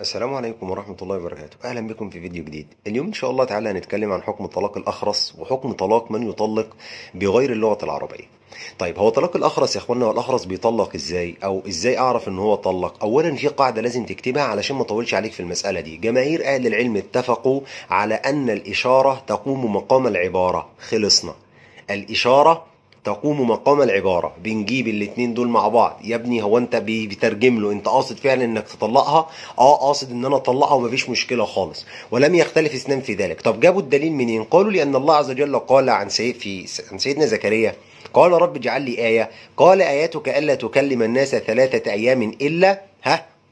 السلام عليكم ورحمة الله وبركاته. أهلا بكم في فيديو جديد. اليوم إن شاء الله تعالى هنتكلم عن حكم الطلاق الأخرس وحكم طلاق من يطلق بغير اللغة العربية. طيب، هو طلاق الأخرس يا إخوانا، والأخرس بيطلق إزاي أو إزاي أعرف إن هو طلق؟ أولا في قاعدة لازم تكتبها علشان ما أطولش عليك في المسألة دي. جماهير أهل العلم اتفقوا على أن الإشارة تقوم مقام العبارة. خلصنا. الإشارة تقوم مقام العبارة. بنجيب الاتنين دول مع بعض. يا ابني، هو انت بترجم له انت قاصد فعلا انك تطلقها؟ قاصد ان انا اطلقها ومفيش مشكلة خالص، ولم يختلف اثنان في ذلك. طب جابوا الدليل منين؟ قالوا لان الله عز وجل قال عن سيدنا زكريا: قال رب اجعل لي آية، قال آياتك ألا تكلم الناس 3 أيام إلا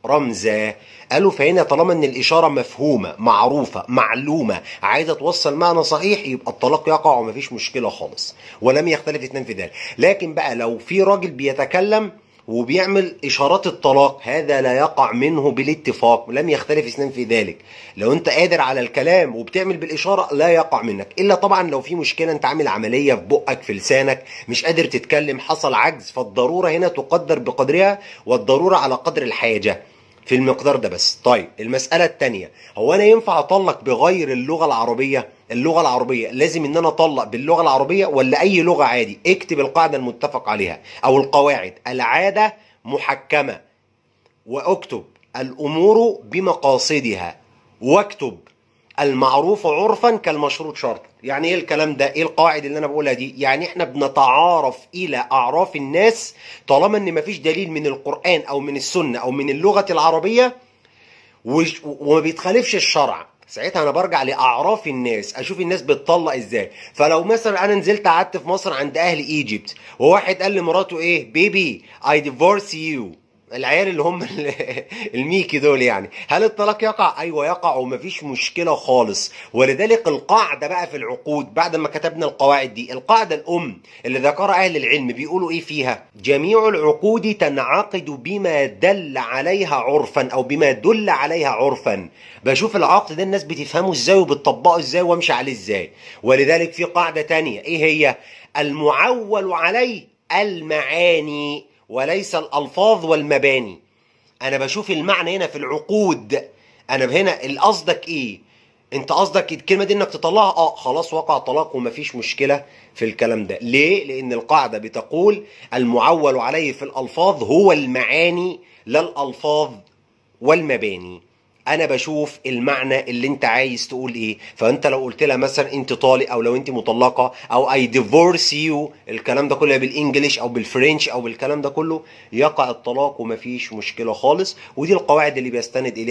رمزا. قالوا فهنا طالما ان الاشاره مفهومه معروفه معلومه عايزه توصل معنى صحيح، يبقى الطلاق يقع ومفيش مشكله خالص، ولم يختلف اثنان في ذلك. لكن بقى لو في راجل بيتكلم وبيعمل اشارات الطلاق، هذا لا يقع منه بالاتفاق، لم يختلف اثنان في ذلك. لو انت قادر على الكلام وبتعمل بالاشاره لا يقع منك، الا طبعا لو في مشكله، انت عامل عمليه في بقك في لسانك مش قادر تتكلم، حصل عجز، فالضروره هنا تقدر بقدرها، والضروره على قدر الحاجه في المقدار ده بس. طيب، المسألة التانية: هو أنا ينفع أطلق بغير اللغة العربية؟ اللغة العربية لازم إن أنا أطلق باللغة العربية ولا أي لغة عادي؟ اكتب القاعدة المتفق عليها أو القواعد: العادة محكمة، واكتب الأمور بمقاصدها، واكتب المعروف عرفا كالمشروط شرطا. يعني ايه الكلام ده؟ ايه القواعد اللي انا بقولها دي؟ يعني احنا بنتعارف الى اعراف الناس طالما ان مفيش دليل من القرآن او من السنة او من اللغة العربية وما بيتخالفش الشرع، ساعتها انا برجع لاعراف الناس، اشوف الناس بتطلق ازاي. فلو مثلا انا نزلت قعدت في مصر عند اهل ايجيبت، وواحد قال لمراته ايه: بيبي اي ديفورس يو، العيال اللي هم الميكي دول، يعني هل الطلاق يقع؟ ايوه يقع ومفيش مشكله خالص. ولذلك القاعده بقى في العقود، بعد ما كتبنا القواعد دي، القاعده الام اللي ذكرها اهل العلم بيقولوا ايه فيها: جميع العقود تنعقد بما دل عليها عرفا او بما دل عليها عرفا. بشوف العقد ده الناس بتفهمه ازاي وبتطبقه ازاي وامشي عليه ازاي. ولذلك في قاعده تانية، ايه هي؟ المعول عليه المعاني وليس الألفاظ والمباني. أنا بشوف المعنى هنا في العقود. أنا هنا قصدك إيه؟ أنت قصدك الكلمة دي إنك تطلعها؟ خلاص وقع طلاق ومفيش مشكلة في الكلام ده. ليه؟ لأن القاعدة بتقول المعول عليه في الألفاظ هو المعاني لا الألفاظ والمباني. انا بشوف المعنى اللي انت عايز تقول ايه. فانت لو قلت لها مثلا انت طالق، او لو انت مطلقه، او اي ديفورس يو، الكلام ده كله بالانجليش او بالفرنش او بالكلام ده كله، يقع الطلاق ومفيش مشكله خالص. ودي القواعد اللي بيستند اليها